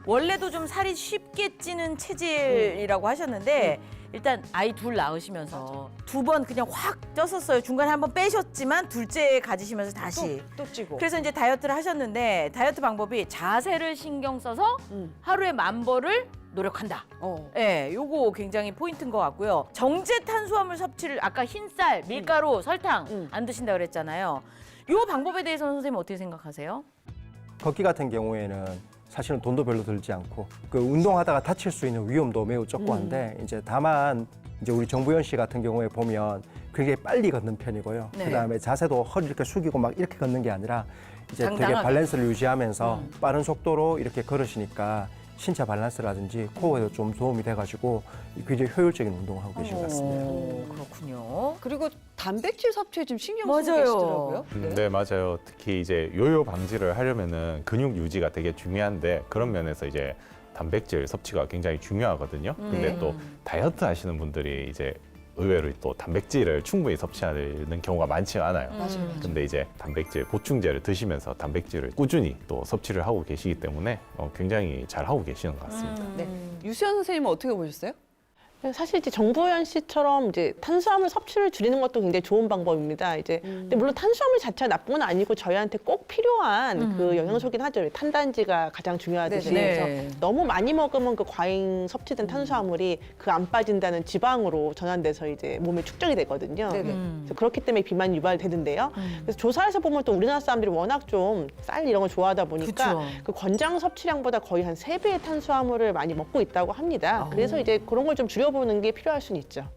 원래도 좀 살이 쉽게 찌는 체질이라고 하셨는데 일단 아이 둘 낳으시면서 두 번 그냥 확 쪘었어요. 중간에 한번 빼셨지만 둘째 가지시면서 다시. 또 찌고. 그래서 이제 다이어트를 하셨는데 다이어트 방법이 자세를 신경 써서 하루에 1000보를 노력한다. 네, 요거 굉장히 포인트인 것 같고요. 정제 탄수화물 섭취를 아까 흰쌀, 밀가루, 설탕 안 드신다 그랬잖아요. 요 방법에 대해서는 선생님 어떻게 생각하세요? 걷기 같은 경우에는 사실은 돈도 별로 들지 않고 그 운동하다가 다칠 수 있는 위험도 매우 적고 한데 이제 다만 이제 우리 정부연 씨 같은 경우에 보면 굉장히 빨리 걷는 편이고요. 네. 그다음에 자세도 허리 이렇게 숙이고 막 이렇게 걷는 게 아니라 이제 되게 당당하게. 밸런스를 유지하면서 빠른 속도로 이렇게 걸으시니까 신체 밸런스라든지 코어에도 좀 도움이 돼가지고 굉장히 효율적인 운동을 하고 계신 것 같습니다. 그렇군요. 그리고 단백질 섭취에 좀 신경 쓰고 맞아요. 계시더라고요. 네, 맞아요. 특히 이제 요요 방지를 하려면은 근육 유지가 되게 중요한데 그런 면에서 이제 단백질 섭취가 굉장히 중요하거든요. 근데 네. 또 다이어트 하시는 분들이 이제 의외로 또 단백질을 충분히 섭취하는 경우가 많지가 않아요. 맞아요. 근데 이제 단백질 보충제를 드시면서 단백질을 꾸준히 또 섭취를 하고 계시기 때문에 굉장히 잘 하고 계시는 것 같습니다. 네. 유수연 선생님은 어떻게 보셨어요? 사실 이제 정부연 씨처럼 이제 탄수화물 섭취를 줄이는 것도 굉장히 좋은 방법입니다. 이제 근데 물론 탄수화물 자체가 나쁜 건 아니고 저희한테 꼭 필요한 그 영양소긴 하죠. 탄단지가 가장 중요하듯이. 네네. 그래서 너무 많이 먹으면 그 과잉 섭취된 탄수화물이 그 안 빠진다는 지방으로 전환돼서 이제 몸에 축적이 되거든요. 네네. 그래서 그렇기 때문에 비만이 유발되는데요. 그래서 조사에서 보면 또 우리나라 사람들이 워낙 좀 쌀 이런 거 좋아하다 보니까 그쵸. 그 권장 섭취량보다 거의 한 3배의 탄수화물을 많이 먹고 있다고 합니다. 그래서 이제 그런 걸 좀 줄여보는 게 필요할 수는 있죠.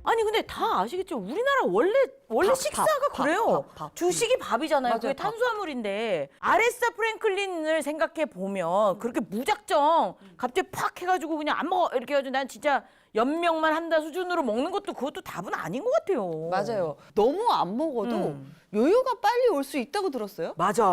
아니 근데 다 아시겠죠? 우리나라 원래 식사가 그래요. 주식이 밥이잖아요. 맞아요, 그게 밥. 탄수화물인데 아레사 프랭클린을 생각해 보면 그렇게 무작정 갑자기 팍 해가지고 그냥 안 먹어 이렇게 해가지고 난 진짜 연명만 한다 수준으로 먹는 것도 그것도 답은 아닌 것 같아요. 맞아요. 너무 안 먹어도 요요가 빨리 올 수 있다고 들었어요? 맞아.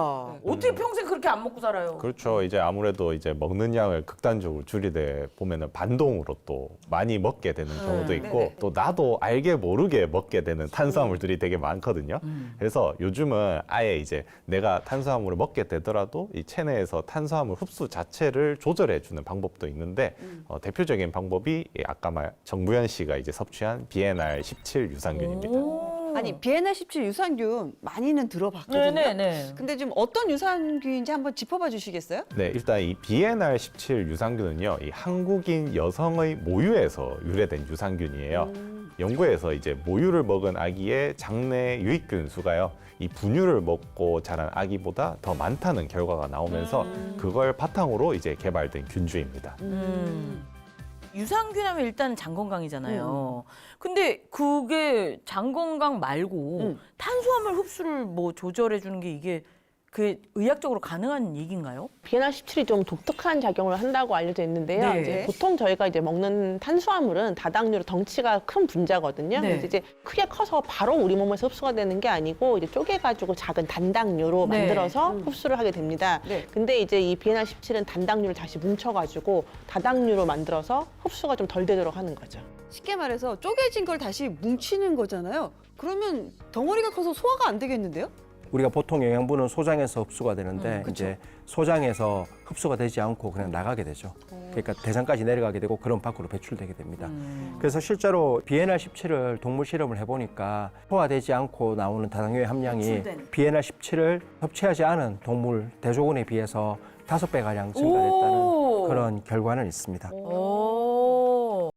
어떻게 평생 그렇게 안 먹고 살아요? 그렇죠. 이제 아무래도 이제 먹는 양을 극단적으로 줄이되 보면은 반동으로 또 많이 먹게 되는 경우도 있고 네네. 또 나도 알게 모르게 먹게 되는 탄수화물들이 되게 많거든요. 그래서 요즘은 아예 이제 내가 탄수화물을 먹게 되더라도 이 체내에서 탄수화물 흡수 자체를 조절해 주는 방법도 있는데 대표적인 방법이 이 아까 말 정부연 씨가 이제 섭취한 BNR17 유산균입니다. 아니 BNR17 유산균 많이는 들어봤거든요. 네네네. 근데 좀 어떤 유산균인지 한번 짚어봐 주시겠어요? 네, 일단 이 BNR17 유산균은요, 이 한국인 여성의 모유에서 유래된 유산균이에요. 연구에서 이제 모유를 먹은 아기의 장내 유익균 수가요, 이 분유를 먹고 자란 아기보다 더 많다는 결과가 나오면서 그걸 바탕으로 이제 개발된 균주입니다. 유산균 하면 일단 장 건강이잖아요. 근데 그게 장 건강 말고 탄수화물 흡수를 뭐 조절해 주는 게 이게 그 의학적으로 가능한 얘기인가요? BNR17이 좀 독특한 작용을 한다고 알려져 있는데요. 네. 이제 보통 저희가 이제 먹는 탄수화물은 다당류로 덩치가 큰 분자거든요. 네. 그래서 이제 크게 커서 바로 우리 몸에서 흡수가 되는 게 아니고 이제 쪼개가지고 작은 단당류로 네. 만들어서 흡수를 하게 됩니다. 네. 근데 이제 이 BNR17은 단당류를 다시 뭉쳐가지고 다당류로 만들어서 흡수가 좀 덜 되도록 하는 거죠. 쉽게 말해서 쪼개진 걸 다시 뭉치는 거잖아요. 그러면 덩어리가 커서 소화가 안 되겠는데요? 우리가 보통 영양분은 소장에서 흡수가 되는데 그쵸. 이제 소장에서 흡수가 되지 않고 그냥 나가게 되죠. 그러니까 대장까지 내려가게 되고 그런 밖으로 배출되게 됩니다. 그래서 실제로 BNR17을 동물 실험을 해보니까 소화되지 않고 나오는 다당류의 함량이 배출된. BNR17을 섭취하지 않은 동물 대조군에 비해서 5배 가량 증가됐다는 오. 그런 결과는 있습니다. 오.